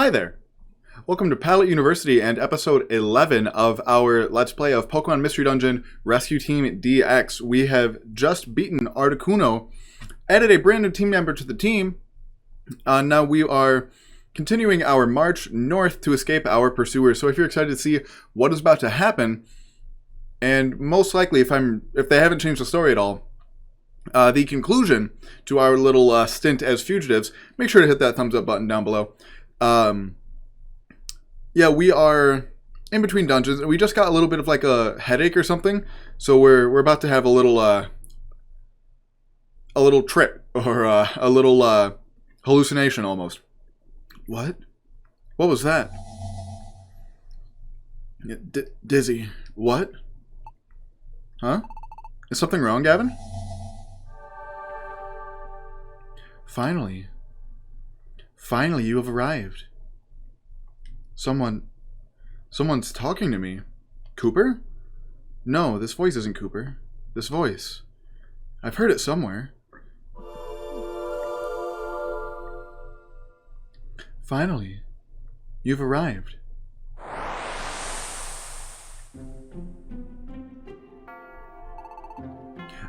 Hi there! Welcome to Pallet University and episode 11 of our Let's Play of Pokemon Mystery Dungeon Rescue Team DX. We have just beaten Articuno, added a brand new team member to the team. Now we are continuing our march north to escape our pursuers. So if you're excited to see what is about to happen, and most likely if they haven't changed the story at all, the conclusion to our little stint as fugitives, make sure to hit that thumbs up button down below. Yeah, we are in between dungeons, and we just got a little bit of like a headache or something, so we're about to have a little trip, or a little hallucination almost. What? What was that? Yeah, dizzy. What? Huh? Is something wrong, Gavin? Finally, you have arrived. Someone's talking to me. Cooper? No, this voice isn't Cooper. This voice. I've heard it somewhere. Finally, you've arrived.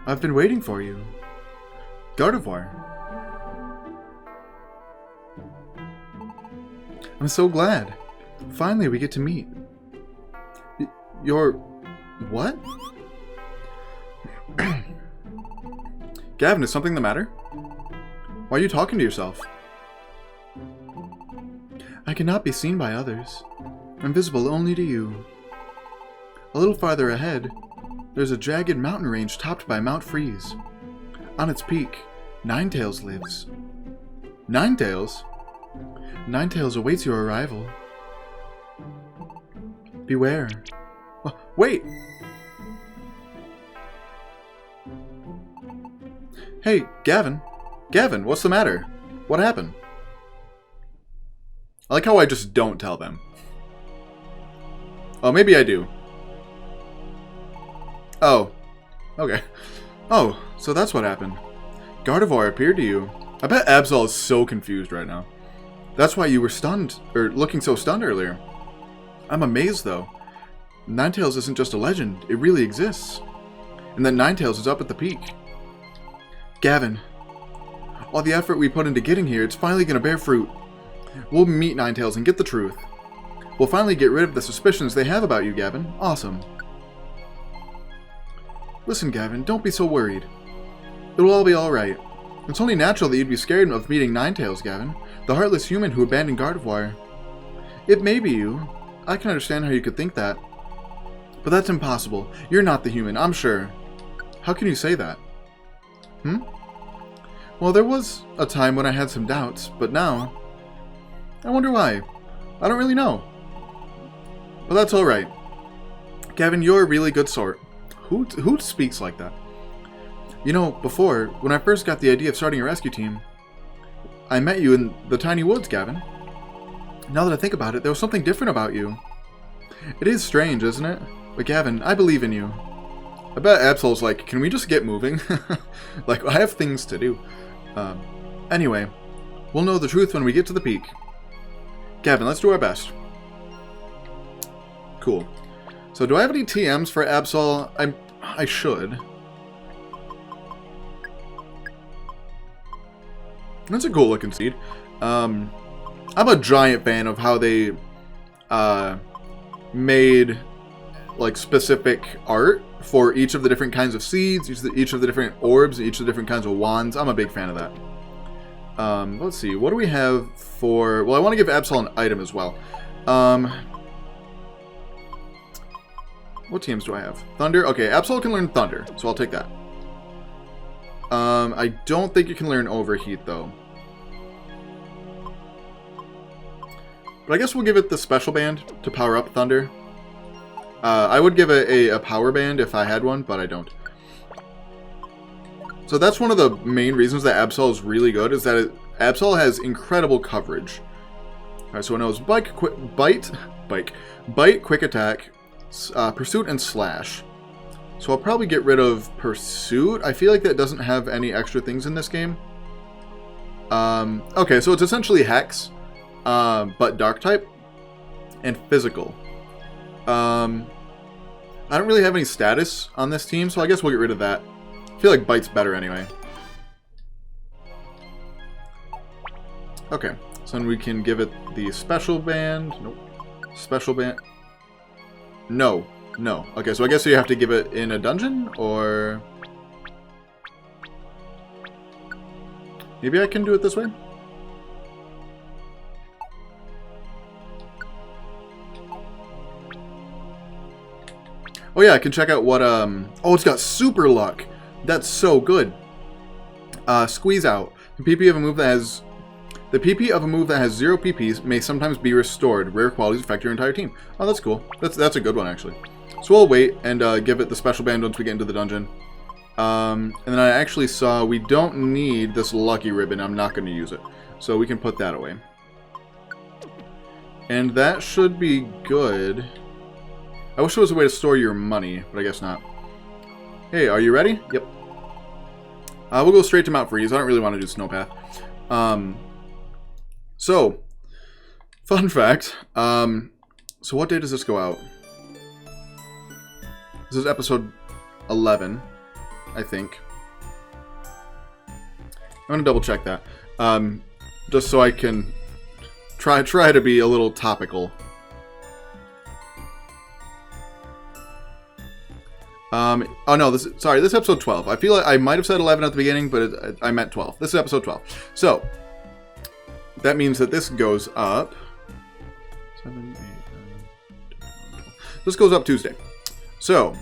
I've been waiting for you. Gardevoir. I'm so glad. Finally, we get to meet. You're... what? Gavin, is something the matter? Why are you talking to yourself? I cannot be seen by others. I'm visible only to you. A little farther ahead, there's a jagged mountain range topped by Mount Freeze. On its peak, Ninetales lives. Ninetales? Ninetales awaits your arrival. Beware. Oh, wait! Hey, Gavin. Gavin, what's the matter? What happened? I like how I just don't tell them. Oh, maybe I do. Oh. Okay. Oh, so that's what happened. Gardevoir appeared to you. I bet Absol is so confused right now. That's why you were stunned, or looking so stunned earlier. I'm amazed, though. Ninetales isn't just a legend, it really exists. And that Ninetales is up at the peak. Gavin, all the effort we put into getting here, it's finally going to bear fruit. We'll meet Ninetales and get the truth. We'll finally get rid of the suspicions they have about you, Gavin. Awesome. Listen, Gavin, don't be so worried. It'll all be alright. It's only natural that you'd be scared of meeting Ninetales, Gavin, the heartless human who abandoned Gardevoir. It may be you. I can understand how you could think that. But that's impossible. You're not the human, I'm sure. How can you say that? Well, there was a time when I had some doubts, but now... I wonder why. I don't really know. But that's alright. Gavin, you're a really good sort. Who speaks like that? You know, before, when I first got the idea of starting a rescue team, I met you in the tiny woods, Gavin. Now that I think about it, there was something different about you. It is strange, isn't it? But Gavin, I believe in you. I bet Absol's like, can we just get moving? Like, I have things to do. Anyway, we'll know the truth when we get to the peak. Gavin, let's do our best. Cool. So, do I have any TMs for Absol? I should. That's a cool looking seed. I'm a giant fan of how they made like specific art for each of the different kinds of seeds, each of the different orbs, each of the different kinds of wands. I'm a big fan of that. Let's see, what do we have for... Well, I want to give Absol an item as well. What teams do I have? Thunder? Okay, Absol can learn Thunder, so I'll take that. I don't think you can learn Overheat, though. But I guess we'll give it the Special Band to power up Thunder. I would give it a Power Band if I had one, but I don't. So that's one of the main reasons that Absol is really good, is that Absol has incredible coverage. Alright, so it knows Bite, Quick Attack, Pursuit, and Slash. So I'll probably get rid of Pursuit. I feel like that doesn't have any extra things in this game. Okay, so it's essentially Hex. but dark type and physical. I don't really have any status on this team, so I guess we'll get rid of that. I feel like bite's better anyway. Okay, so then we can give it the special band. Nope. Special band. No. No. Okay, so I guess you have to give it in a dungeon, or... Maybe I can do it this way? Oh yeah, I can check out what, Oh, it's got super luck! That's so good! Squeeze out. The PP of a move that has... The PP of a move that has 0 PPs may sometimes be restored. Rare qualities affect your entire team. Oh, that's cool. That's a good one, actually. So we'll wait and give it the special band once we get into the dungeon. And then I actually saw we don't need this lucky ribbon. I'm not going to use it. So we can put that away. And that should be good. I wish there was a way to store your money, but I guess not. Hey, are you ready? Yep. We'll go straight to Mount Freeze. I don't really want to do Snowpath. So, fun fact. So what day does this go out? This is episode 11, I think. I'm going to double check that. Just so I can try to be a little topical. Oh no, this is episode 12. I feel like I might have said 11 at the beginning, but I meant 12. This is episode 12. So, that means that this goes up... 7, 8, 9, 10, 12. This goes up Tuesday. So,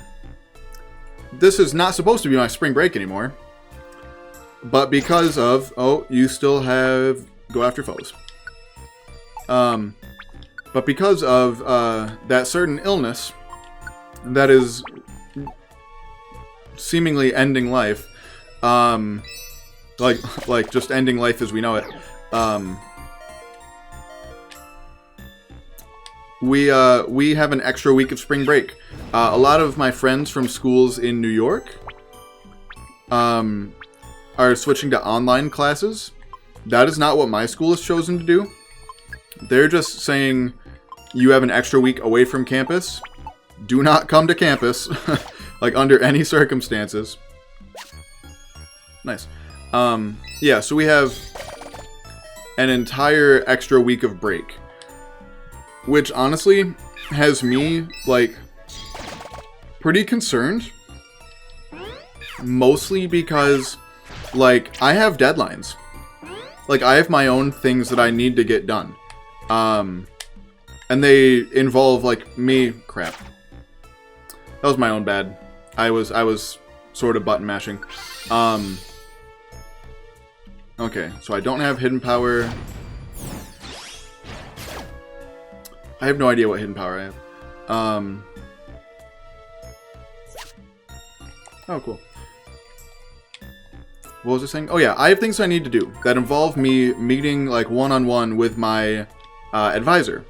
this is not supposed to be my spring break anymore. But because of... Oh, you still have... Go after foes. But because of that certain illness that is seemingly ending life, like just ending life as we know it, we have an extra week of spring break. A lot of my friends from schools in New York are switching to online classes. That is not what my school has chosen to do. They're just saying you have an extra week away from campus. Do not come to campus, like under any circumstances. Nice. Yeah, so we have an entire extra week of break, which honestly has me like pretty concerned. Mostly because like I have deadlines. Like I have my own things that I need to get done. And they involve like me. Crap. That was my own bad. I was sort of button mashing. Okay, so I don't have hidden power. I have no idea what hidden power I have. Oh, cool. What was I saying? Oh yeah, I have things I need to do that involve me meeting like one-on-one with my advisor.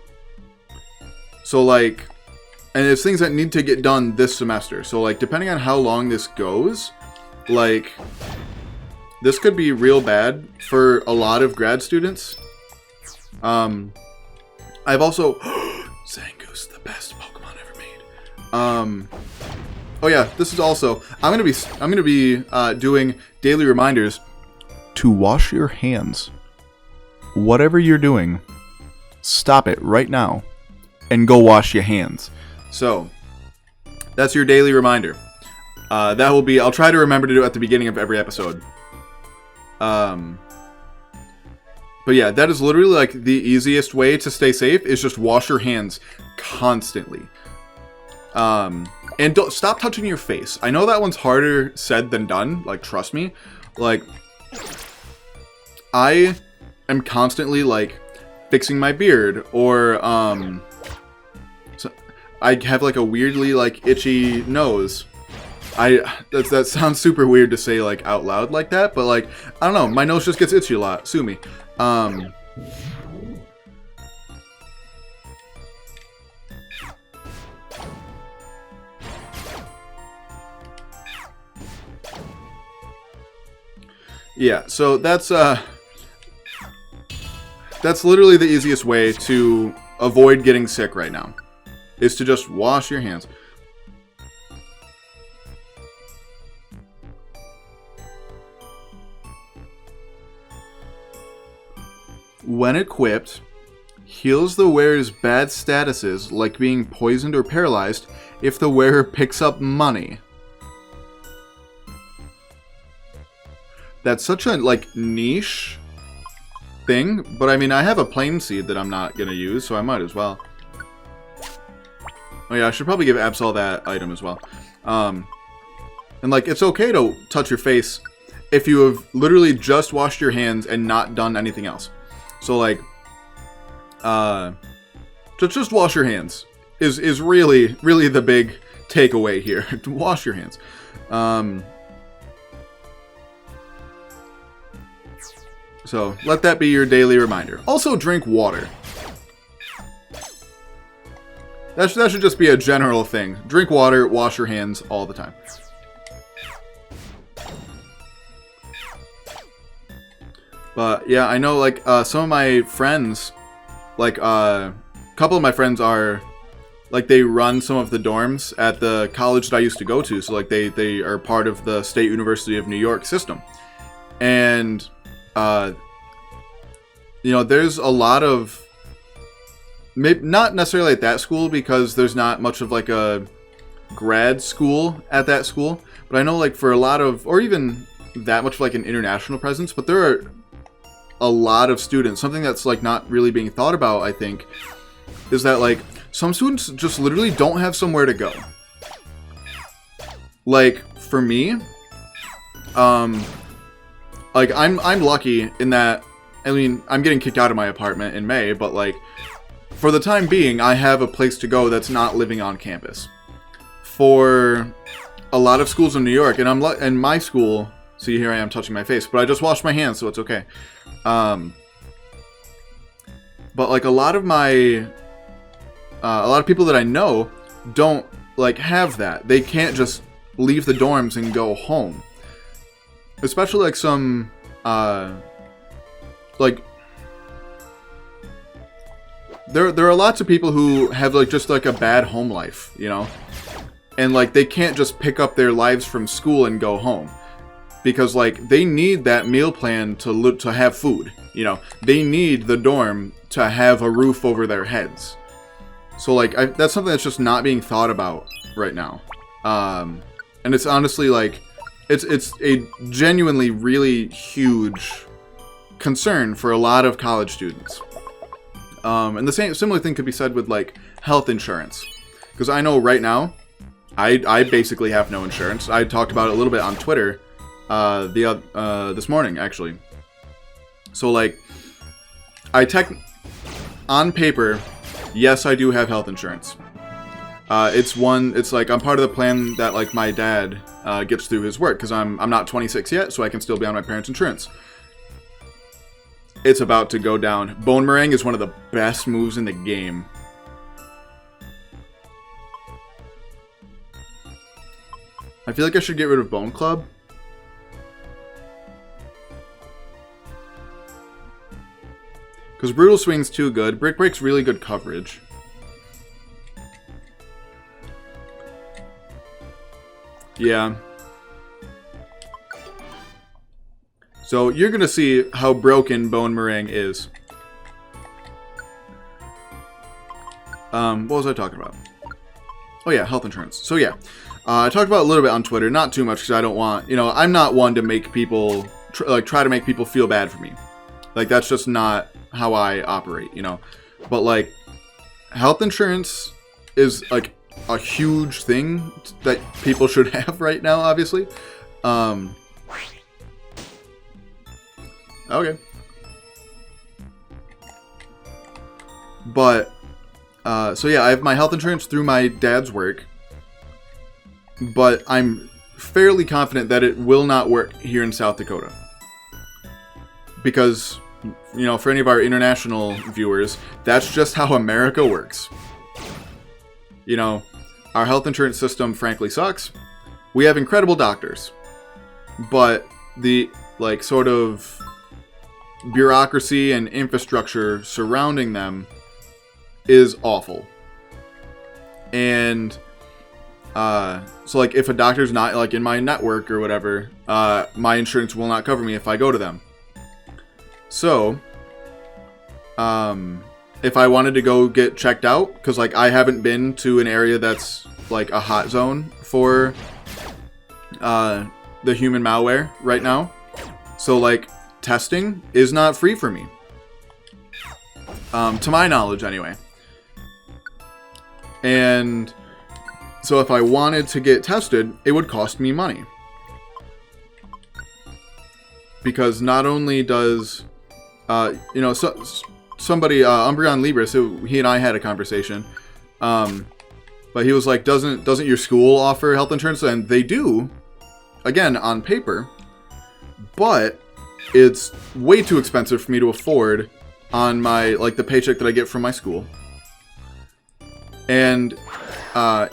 So like, and it's things that need to get done this semester. So like, depending on how long this goes, like, this could be real bad for a lot of grad students. I've also Zangoose, the best Pokemon ever made. Oh yeah, this is also I'm gonna be doing daily reminders to wash your hands. Whatever you're doing, stop it right now and go wash your hands. So that's your daily reminder. That will be, I'll try to remember to do it at the beginning of every episode. But yeah, that is literally like the easiest way to stay safe is just wash your hands constantly. And don't stop touching your face. I know that one's harder said than done. Like, trust me. Like, I am constantly like fixing my beard, or so I have like a weirdly like itchy nose. That sounds super weird to say like out loud like that, but like I don't know, my nose just gets itchy a lot. Sue me. Yeah, so that's That's literally the easiest way to avoid getting sick right now, is to just wash your hands. When equipped, heals the wearer's bad statuses, like being poisoned or paralyzed, if the wearer picks up money. That's such a, like, niche thing, but I mean, I have a plain seed that I'm not gonna use, so I might as well. Oh yeah, I should probably give Absol that item as well. And like, it's okay to touch your face if you have literally just washed your hands and not done anything else. So like, just wash your hands is really the big takeaway here. Wash your hands. So let that be your daily reminder. Also, drink water. That should just be a general thing. Drink water, wash your hands all the time. But yeah, I know like some of my friends, like a couple of my friends are, like they run some of the dorms at the college that I used to go to. So like they are part of the State University of New York system. And you know, there's a lot of, maybe not necessarily at that school because there's not much of like a grad school at that school, but I know like for a lot of, or even that much of like an international presence, but there are a lot of students. Something that's like not really being thought about, I think, is that like some students just literally don't have somewhere to go. Like for me, like I'm lucky in that, I mean, I'm getting kicked out of my apartment in May, but like for the time being, I have a place to go that's not living on campus. For a lot of schools in New York, and my school, see here I am touching my face, but I just washed my hands, so it's okay. But like a lot of people that I know don't like have that. They can't just leave the dorms and go home. Especially like some, like, there are lots of people who have like just like a bad home life, you know? And like they can't just pick up their lives from school and go home. Because like they need that meal plan to have food, you know? They need the dorm to have a roof over their heads. So like that's something that's just not being thought about right now. And it's honestly like, it's a genuinely really huge concern for a lot of college students. And the similar thing could be said with like health insurance, because I know right now I basically have no insurance. I talked about it a little bit on Twitter this morning actually. So like on paper, yes, I do have health insurance. It's like I'm part of the plan that like my dad gets through his work, because I'm not 26 yet, so I can still be on my parents' insurance. It's about to go down. Bone meringue is one of the best moves in the game. I feel like I should get rid of Bone Club. Because Brutal Swing's too good. Brick Break's really good coverage. Yeah. So you're going to see how broken Bone Meringue is. What was I talking about? Oh yeah, health insurance. So yeah, I talked about it a little bit on Twitter. Not too much because I don't want, you know, I'm not one to make people, try to make people feel bad for me. Like that's just not how I operate, you know. But like, health insurance is like a huge thing that people should have right now, obviously. Okay. But, so yeah, I have my health insurance through my dad's work. But I'm fairly confident that it will not work here in South Dakota. Because, you know, for any of our international viewers, that's just how America works. You know, our health insurance system frankly sucks. We have incredible doctors. But the, like, sort of bureaucracy and infrastructure surrounding them is awful. And so like if a doctor's not like in my network or whatever, my insurance will not cover me if I go to them. So if I wanted to go get checked out, because like I haven't been to an area that's like a hot zone for the human malware right now, so like testing is not free for me, to my knowledge anyway. And so if I wanted to get tested, it would cost me money, because not only does somebody, Umbreon Libris, he and I had a conversation, but he was like, doesn't your school offer health insurance? And they do, again, on paper, but it's way too expensive for me to afford on my, like, the paycheck that I get from my school. And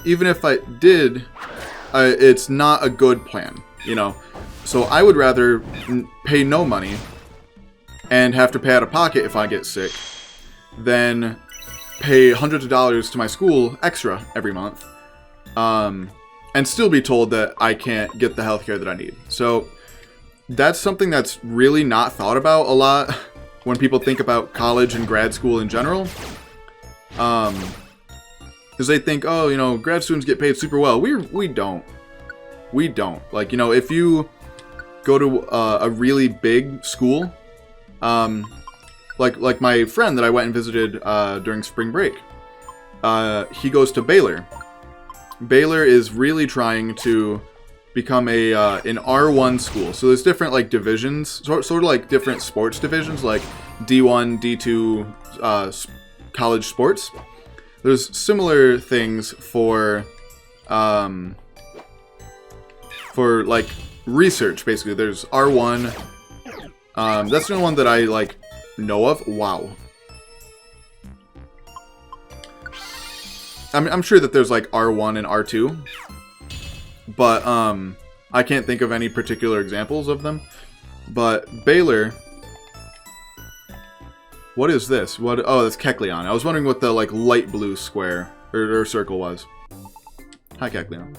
even if I did, it's not a good plan, you know? So I would rather pay no money and have to pay out of pocket if I get sick than pay hundreds of dollars to my school extra every month, and still be told that I can't get the healthcare that I need. So that's something that's really not thought about a lot when people think about college and grad school in general. Because they think, oh, you know, grad students get paid super well. We don't. We don't. Like, you know, if you go to a really big school, like my friend that I went and visited during spring break, he goes to Baylor. Baylor is really trying to become an R1 school. So there's different like divisions, sort of like different sports divisions, like D1, D2 college sports. There's similar things for like research, basically. There's R1. That's the only one that I like know of. Wow. I'm sure that there's like R1 and R2, but I can't think of any particular examples of them. But Baylor, what is this? What? Oh, that's Kecleon. I was wondering what the like light blue square or circle was. Hi, Kecleon.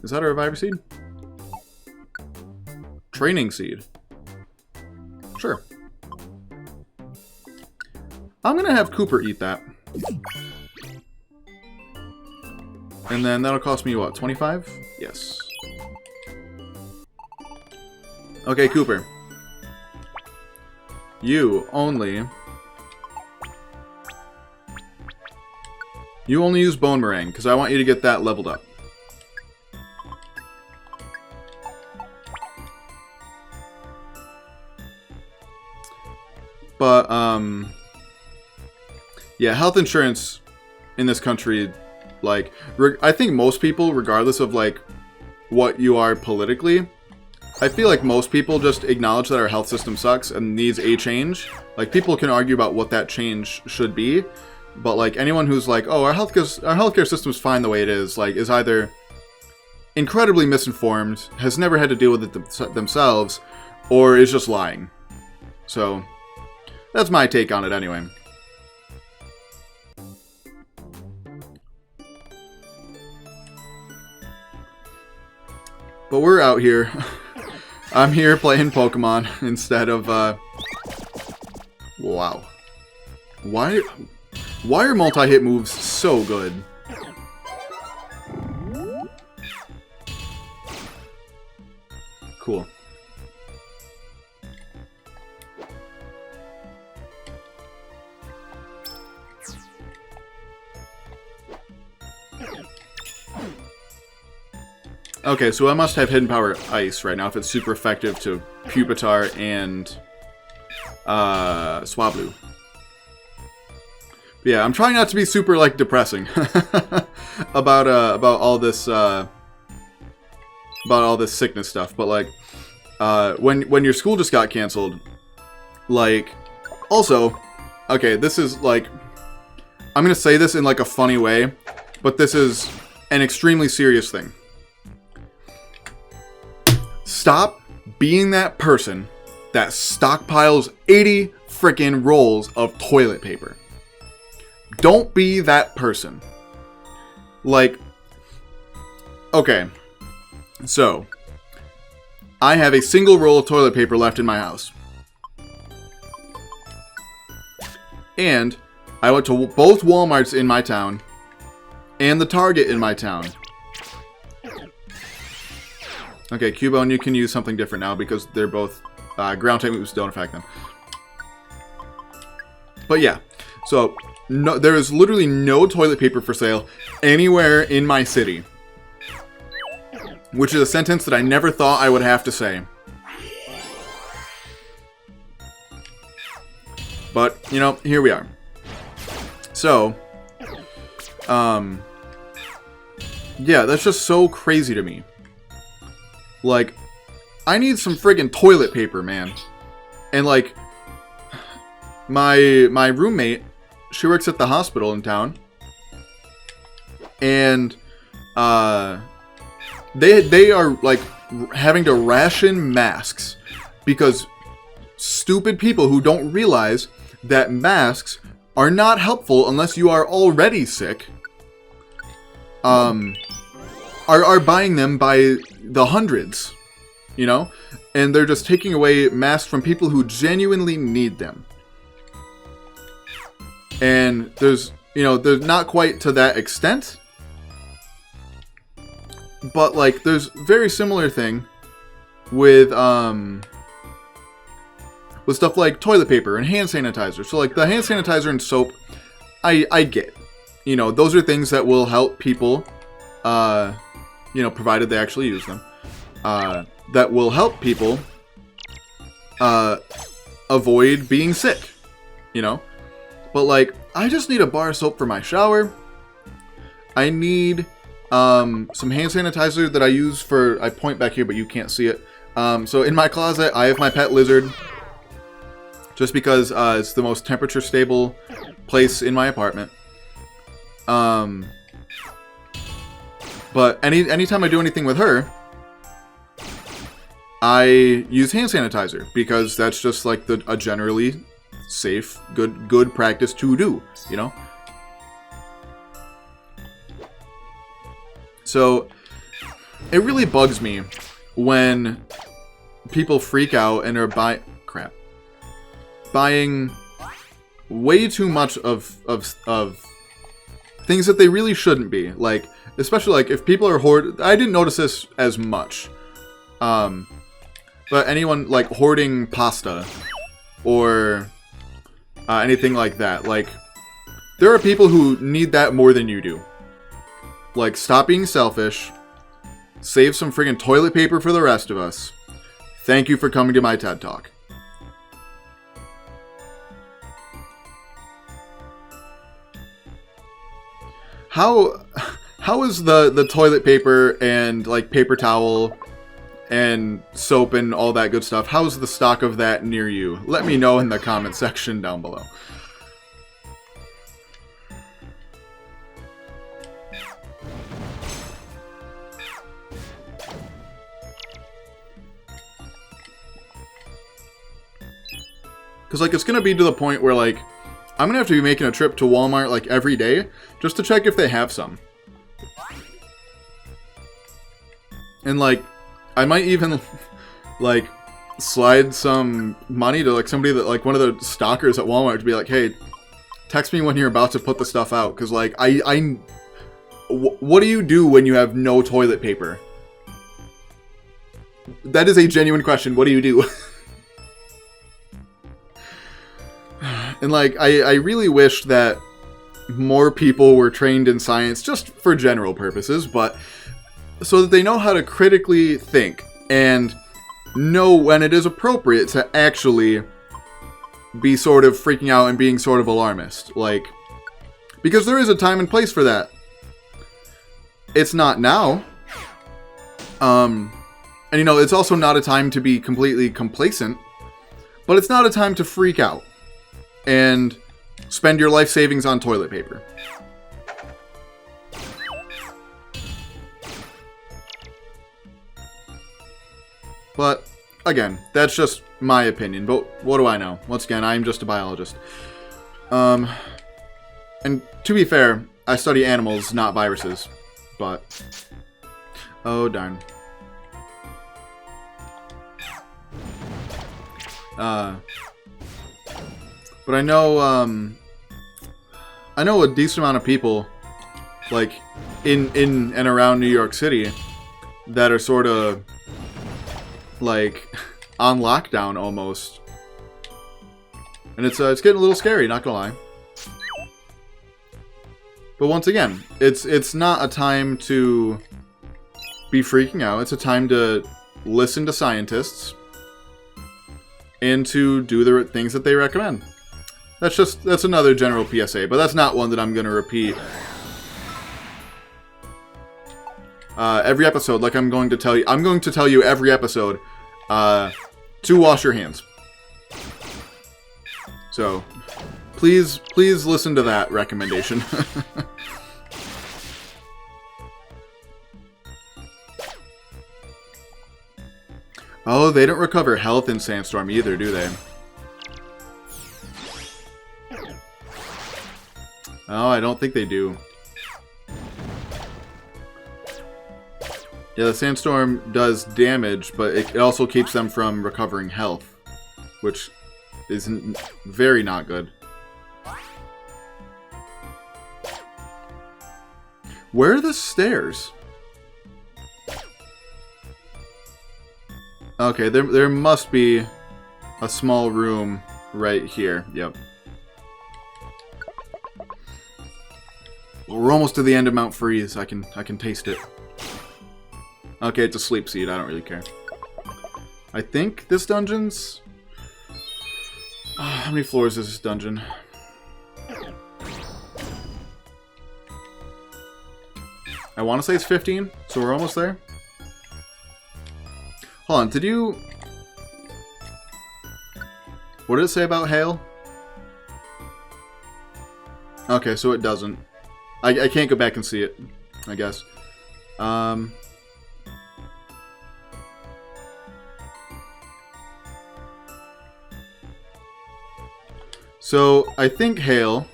Is that a Reviver Seed? Training Seed. Sure. I'm gonna have Cooper eat that. And then that'll cost me what, 25? Yes. Okay, Cooper. You only use Bone Meringue, because I want you to get that leveled up. But, yeah, health insurance in this country, like, I think most people, regardless of, like, what you are politically, I feel like most people just acknowledge that our health system sucks and needs a change. Like, people can argue about what that change should be, but, like, anyone who's like, oh, our healthcare system's fine the way it is, like, is either incredibly misinformed, has never had to deal with it themselves, or is just lying. So, that's my take on it anyway. But we're out here. I'm here playing Pokemon instead of, wow. Why are multi-hit moves so good? Cool. Okay, so I must have Hidden Power Ice right now if it's super effective to Pupitar and Swablu. But yeah, I'm trying not to be super like depressing about all this sickness stuff. But like when your school just got canceled, like also, okay, this is like, I'm gonna say this in like a funny way, but this is an extremely serious thing. Stop being that person that stockpiles 80 frickin' rolls of toilet paper. Don't be that person. Like, okay, so I have a single roll of toilet paper left in my house. And I went to both Walmarts in my town and the Target in my town. Okay, Cubone, you can use something different now because they're both ground type moves don't affect them. But yeah, so no, there is literally no toilet paper for sale anywhere in my city. Which is a sentence that I never thought I would have to say. But, you know, here we are. So, yeah, that's just so crazy to me. Like, I need some friggin' toilet paper, man. And, like, my roommate, she works at the hospital in town. And, they are, like, having to ration masks. Because stupid people who don't realize that masks are not helpful unless you are already sick, are buying them by the hundreds, you know? And they're just taking away masks from people who genuinely need them. And there's, you know, there's not quite to that extent, but, like, there's very similar thing with stuff like toilet paper and hand sanitizer. So, like, the hand sanitizer and soap, I get. You know, those are things that will help people, you know, provided they actually use them. That will help people avoid being sick, you know? But, like, I just need a bar of soap for my shower. I need some hand sanitizer that I use for, I point back here, but you can't see it. So in my closet, I have my pet lizard. Just because it's the most temperature stable place in my apartment. But anytime I do anything with her, I use hand sanitizer because that's just like a generally safe, good practice to do, you know? So it really bugs me when people freak out and are buying way too much of things that they really shouldn't be. Like, especially like if people are I didn't notice this as much. But anyone like hoarding pasta or anything like that, like there are people who need that more than you do. Like, stop being selfish. Save some friggin' toilet paper for the rest of us. Thank you for coming to my TED Talk. How is the toilet paper and like paper towel and soap and all that good stuff, how's the stock of that near you? Let me know in the comment section down below. Because, like, it's going to be to the point where, like, I'm going to have to be making a trip to Walmart, like, every day just to check if they have some. And, like, I might even, like, slide some money to, like, somebody that, like, one of the stockers at Walmart to be like, hey, text me when you're about to put the stuff out. Because, like, what do you do when you have no toilet paper? That is a genuine question. What do you do? And, like, I really wish that more people were trained in science, just for general purposes, but so that they know how to critically think and know when it is appropriate to actually be sort of freaking out and being sort of alarmist. Like, because there is a time and place for that. It's not now. And, you know, it's also not a time to be completely complacent, but it's not a time to freak out and spend your life savings on toilet paper. But, again, that's just my opinion, but what do I know? Once again, I'm just a biologist. And to be fair, I study animals, not viruses. But... oh, darn. But I know a decent amount of people, like, in and around New York City that are sort of, like, on lockdown almost. And it's getting a little scary, not gonna lie. But once again, it's not a time to be freaking out. It's a time to listen to scientists and to do the things that they recommend. That's another general PSA, but that's not one that I'm going to repeat every episode. Like I'm going to tell you every episode to wash your hands. So please listen to that recommendation. Oh, they don't recover health in Sandstorm either, do they? Oh, I don't think they do. Yeah, the Sandstorm does damage, but it also keeps them from recovering health, which is very not good. Where are the stairs? Okay, there must be a small room right here. Yep. We're almost to the end of Mount Freeze. I can taste it. Okay, it's a sleep seed. I don't really care. I think this dungeon's... how many floors is this dungeon? I want to say it's 15, so we're almost there. Hold on, did you... what did it say about hail? Okay, so it doesn't. I can't go back and see it, I guess. So, I think hail,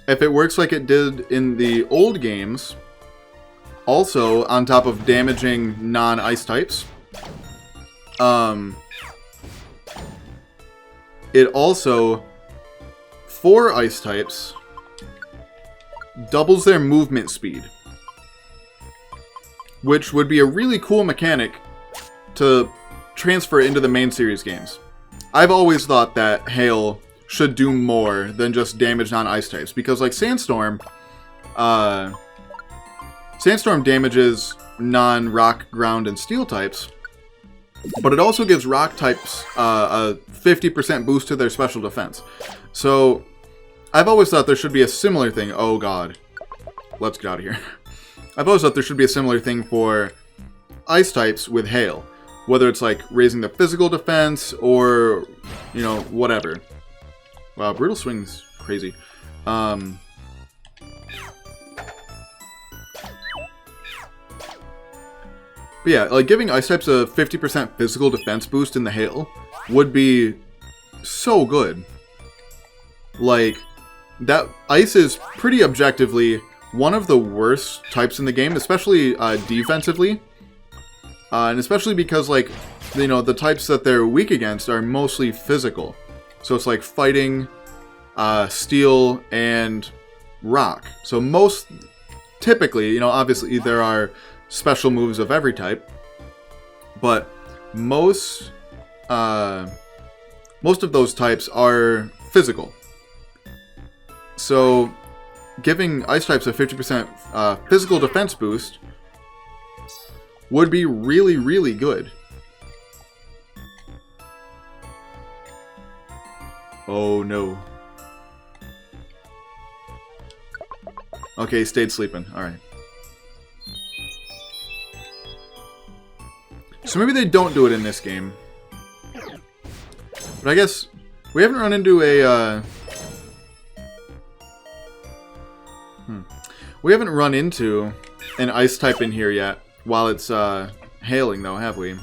if it works like it did in the old games, also on top of damaging non-ice types, it also, for ice types, doubles their movement speed, which would be a really cool mechanic to transfer into the main series games. I've always thought that hail should do more than just damage non-ice types, because like Sandstorm damages non-rock, ground, and steel types, but it also gives rock types a 50% boost to their special defense. So I've always thought there should be a similar thing. Oh god. Let's get out of here. I've always thought there should be a similar thing for ice types with hail. Whether it's like raising the physical defense or, you know, whatever. Wow, Brutal Swing's crazy. But yeah, like giving ice types a 50% physical defense boost in the hail would be so good. Like, that ice is pretty objectively one of the worst types in the game, especially defensively. And especially because, like, you know, the types that they're weak against are mostly physical. So it's like fighting, steel, and rock. So typically, you know, obviously there are special moves of every type. But most of those types are physical. So giving ice types a 50% physical defense boost would be really, really good. Oh no. Okay, he stayed sleeping. Alright. So maybe they don't do it in this game. But I guess we haven't run into a... We haven't run into an ice type in here yet. While it's hailing, though, have we?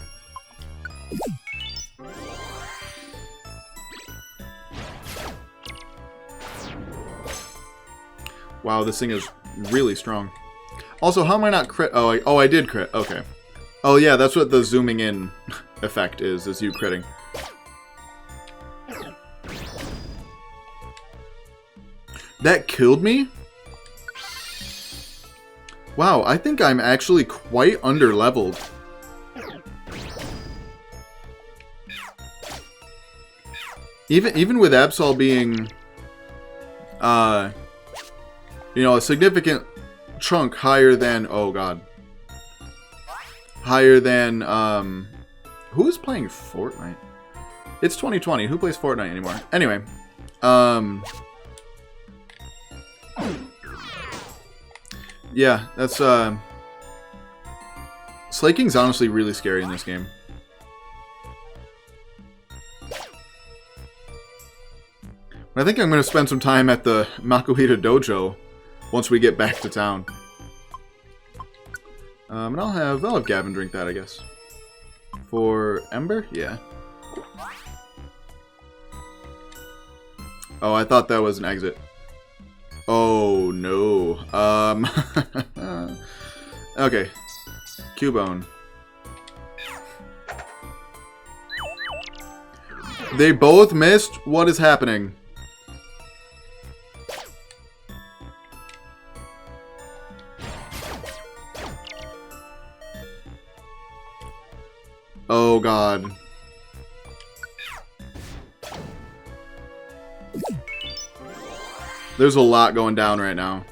Wow, this thing is really strong. Also, how am I not crit? Oh, I did crit. Okay. Oh, yeah, that's what the zooming in effect is you critting. That killed me? Wow, I think I'm actually quite under-leveled. Even with Absol being, you know, a significant chunk higher than, oh god, higher than, who is playing Fortnite? It's 2020. Who plays Fortnite anymore? Anyway, yeah, that's, Slaking's honestly really scary in this game. I think I'm going to spend some time at the Makuhita Dojo once we get back to town. And I'll have Gavin drink that, I guess. For Ember? Yeah. Oh, I thought that was an exit. Oh, no. Okay. Cubone. They both missed? What is happening? Oh god. There's a lot going down right now.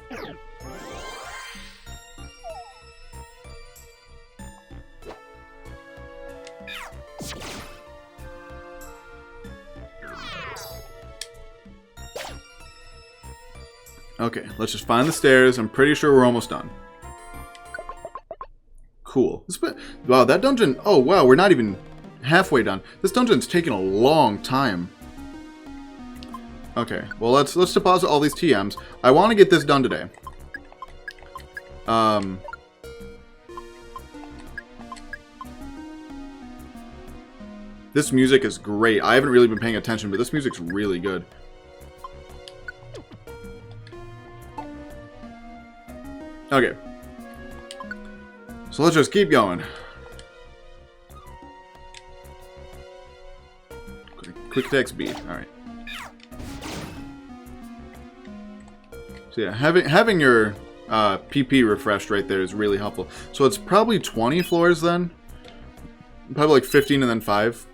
Okay, let's just find the stairs. I'm pretty sure we're almost done. Cool. Wow, that dungeon... Oh, wow, we're not even halfway done. This dungeon's taking a long time. Okay, well, let's deposit all these TMs. I want to get this done today. This music is great. I haven't really been paying attention, but this music's really good. Okay. So let's just keep going. Quick text B. Alright. So yeah, having your PP refreshed right there is really helpful. So it's probably 20 floors then? Probably like 15 and then 5.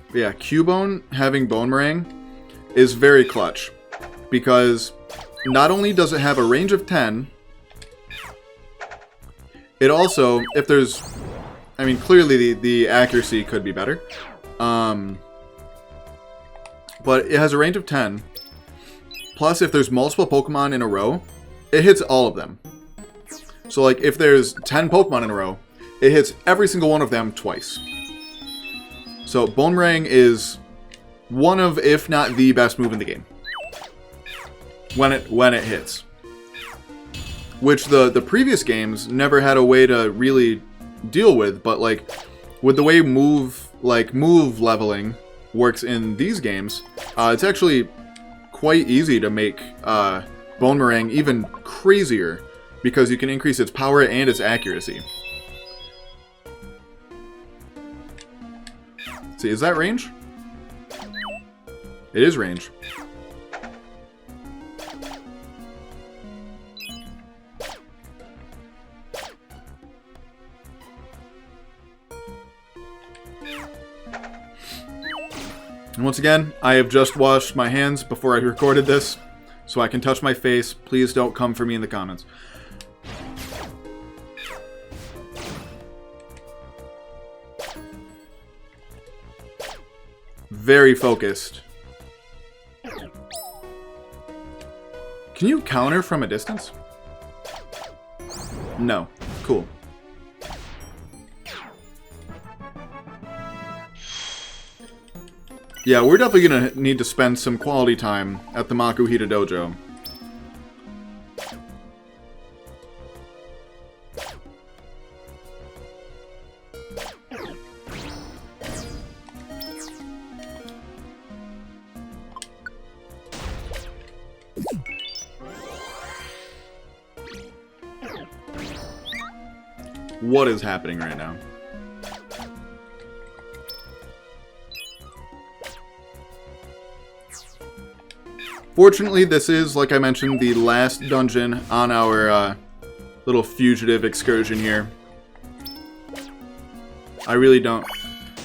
But yeah, Cubone having Bone Meringue is very clutch. Because not only does it have a range of 10, it also, if there's... I mean, clearly the accuracy could be better. But it has a range of 10. Plus, if there's multiple Pokemon in a row, it hits all of them. So, like, if there's 10 Pokemon in a row, it hits every single one of them twice. So, Bone Meringue is one of, if not the best move in the game. When it hits. Which the previous games never had a way to really deal with, but like with the way move leveling works in these games, it's actually quite easy to make Bone Meringue even crazier because you can increase its power and its accuracy. See, is that range? It is range. And once again, I have just washed my hands before I recorded this, so I can touch my face. Please don't come for me in the comments. Very focused. Can you counter from a distance? No. Cool. Yeah, we're definitely going to need to spend some quality time at the Makuhita Dojo. what is happening right now. Fortunately, this is, like I mentioned, the last dungeon on our little fugitive excursion here. I really don't...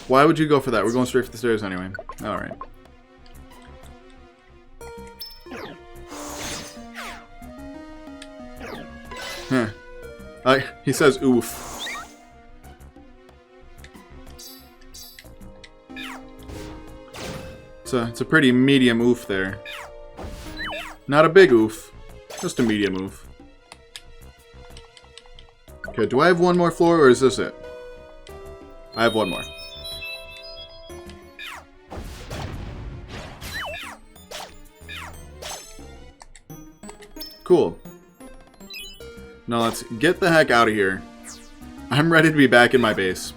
Why would you go for that? We're going straight for the stairs anyway. Alright. Huh. He says oof. It's a pretty medium oof there. Not a big oof, just a medium oof. Okay, do I have one more floor, or is this it? I have one more. Cool. Now let's get the heck out of here. I'm ready to be back in my base.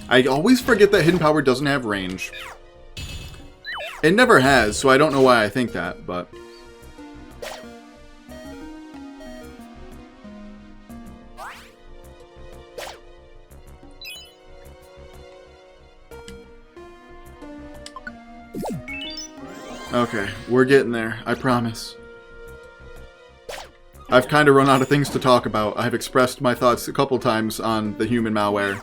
I always forget that Hidden Power doesn't have range. It never has, so I don't know why I think that, but... Okay, we're getting there, I promise. I've kind of run out of things to talk about. I've expressed my thoughts a couple times on the human malware.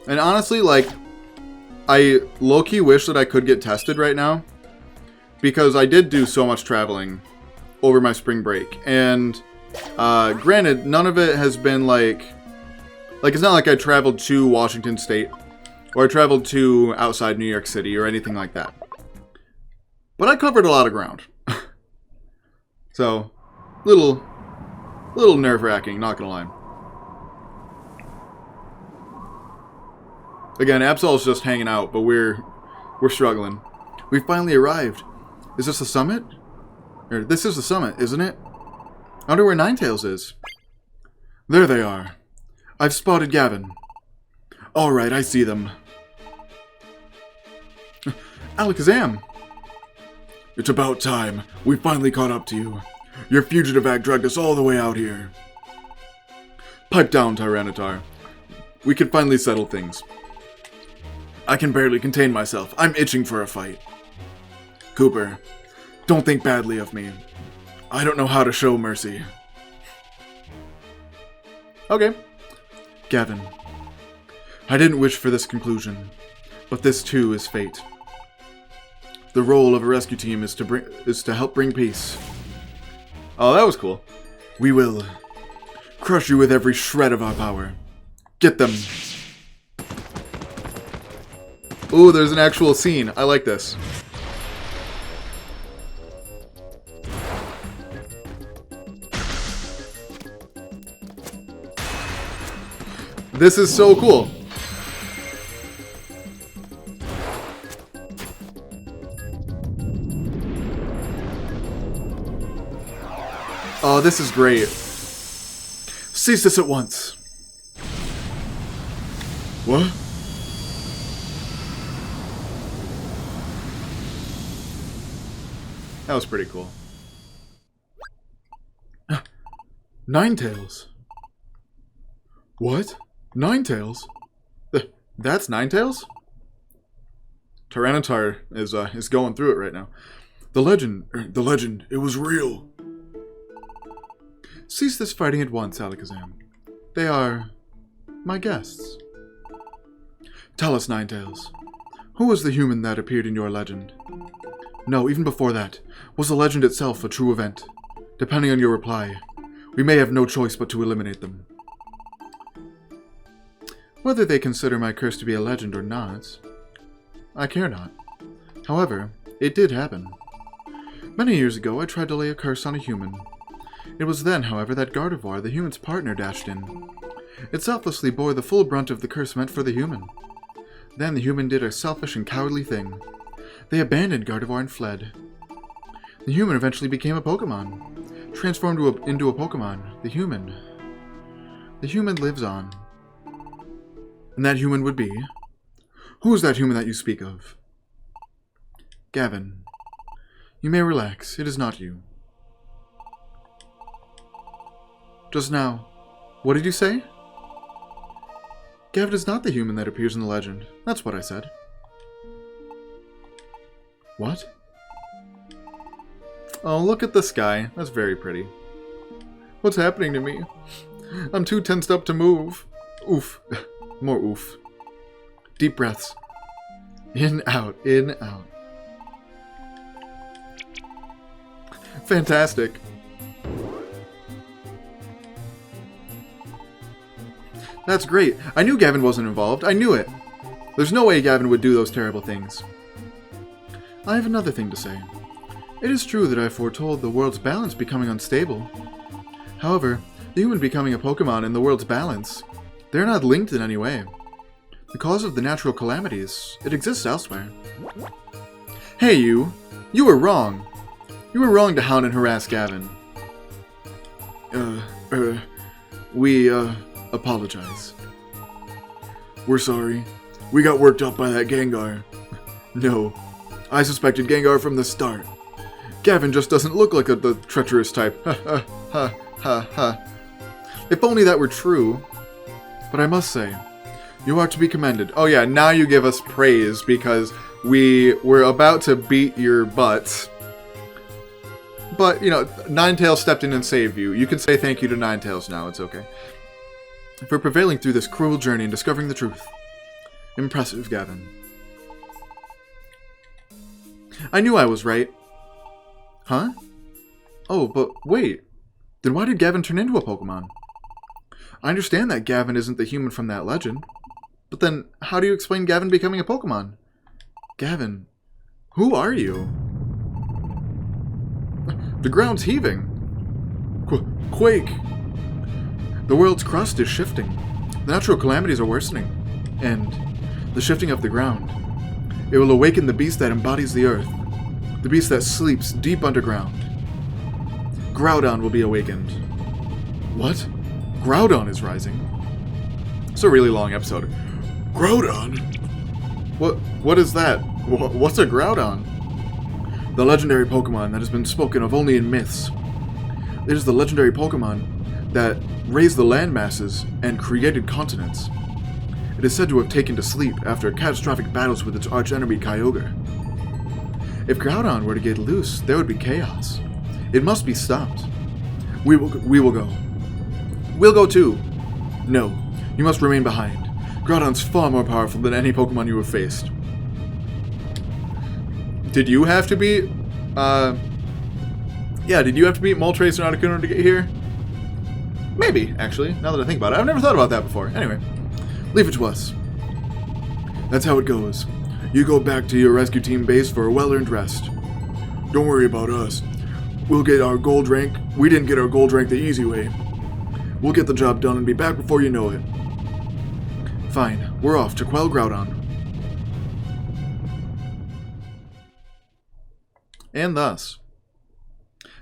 And honestly, like, I low-key wish that I could get tested right now. Because I did do so much traveling over my spring break. And, granted, none of it has been like... Like, it's not like I traveled to Washington State. Or I traveled to outside New York City or anything like that. But I covered a lot of ground. So, little nerve-wracking, not gonna lie. Again, Absol's just hanging out, but we're struggling. We finally arrived. Is this the summit? Or, this is the summit, isn't it? I wonder where Ninetales is. There they are. I've spotted Gavin. Alright, I see them. Alakazam! It's about time. We finally caught up to you. Your fugitive act dragged us all the way out here. Pipe down, Tyranitar. We can finally settle things. I can barely contain myself. I'm itching for a fight. Cooper, don't think badly of me. I don't know how to show mercy. Okay. Gavin, I didn't wish for this conclusion, but this too is fate. The role of a rescue team is to help bring peace. Oh, that was cool. We will crush you with every shred of our power. Get them. Ooh, there's an actual scene. I like this. This is so cool. Oh, this is great. Cease this at once. What? That was pretty cool. Ninetales. What? Ninetales? That's Ninetales? Tyranitar is going through it right now. The legend, it was real. Cease this fighting at once, Alakazam. They are my guests. Tell us, Ninetales, who was the human that appeared in your legend? No, even before that, was the legend itself a true event? Depending on your reply, we may have no choice but to eliminate them. Whether they consider my curse to be a legend or not, I care not. However, it did happen. Many years ago, I tried to lay a curse on a human. It was then, however, that Gardevoir, the human's partner, dashed in. It selflessly bore the full brunt of the curse meant for the human. Then the human did a selfish and cowardly thing. They abandoned Gardevoir and fled. The human eventually became a Pokemon, transformed into a Pokemon, the human. The human lives on. And that human would be... Who is that human that you speak of? Gavin. You may relax, it is not you. Just now. What did you say? Gavin is not the human that appears in the legend. That's what I said. What? Oh, look at the sky. That's very pretty. What's happening to me? I'm too tensed up to move. Oof. More oof. Deep breaths. In, out, in, out. Fantastic. That's great. I knew Gavin wasn't involved. I knew it. There's no way Gavin would do those terrible things. I have another thing to say. It is true that I foretold the world's balance becoming unstable. However, the human becoming a Pokemon and the world's balance, they're not linked in any way. The cause of the natural calamities, it exists elsewhere. Hey you! You were wrong! You were wrong to hound and harass Gavin. We apologize. We're sorry. We got worked up by that Gengar. No, I suspected Gengar from the start. Gavin just doesn't look like the treacherous type. Ha ha ha ha ha. If only that were true. But I must say, you are to be commended. Oh yeah, now you give us praise because we were about to beat your butts. But, you know, Ninetales stepped in and saved you. You can say thank you to Ninetales now, it's okay. For prevailing through this cruel journey and discovering the truth. Impressive, Gavin. I knew I was right. Huh? Oh, but wait. Then why did Gavin turn into a Pokemon? I understand that Gavin isn't the human from that legend. But then, how do you explain Gavin becoming a Pokemon? Gavin, who are you? The ground's heaving. Quake! The world's crust is shifting. The natural calamities are worsening. And the shifting of the ground. It will awaken the beast that embodies the earth. The beast that sleeps deep underground. Groudon will be awakened. What? Groudon is rising? It's a really long episode. Groudon? What is that? What's a Groudon? The legendary Pokemon that has been spoken of only in myths. It is the legendary Pokemon that raised the land masses and created continents. It is said to have taken to sleep after catastrophic battles with its archenemy Kyogre. If Groudon were to get loose, there would be chaos. It must be stopped. We will go. We'll go too. No, you must remain behind. Groudon's far more powerful than any Pokemon you have faced. Did you have to beat, did you have to beat Moltres and Articuno to get here? Maybe, actually, now that I think about it. I've never thought about that before. Anyway, leave it to us. That's how it goes. You go back to your rescue team base for a well-earned rest. Don't worry about us. We'll get our gold rank. We didn't get our gold rank the easy way. We'll get the job done and be back before you know it. Fine, we're off to quell Groudon. And thus,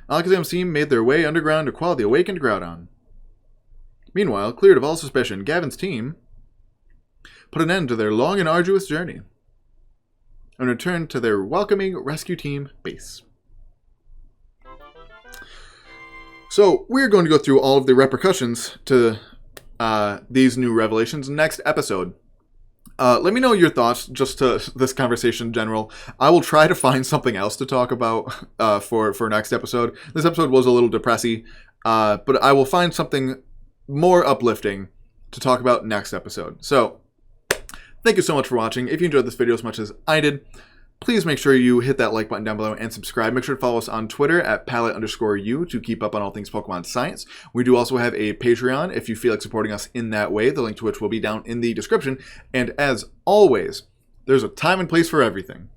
Alakazam's team made their way underground to quell the awakened Groudon. Meanwhile, cleared of all suspicion, Gavin's team put an end to their long and arduous journey and returned to their welcoming rescue team base. So, we're going to go through all of the repercussions to these new revelations next episode. Let me know your thoughts just to this conversation in general. I will try to find something else to talk about for next episode. This episode was a little depressing, but I will find something more uplifting to talk about next episode. So, thank you so much for watching. If you enjoyed this video as much as I did, please make sure you hit that like button down below and subscribe. Make sure to follow us on Twitter at Pallet_U to keep up on all things Pokemon science. We do also have a Patreon if you feel like supporting us in that way. The link to which will be down in the description. And as always, there's a time and place for everything.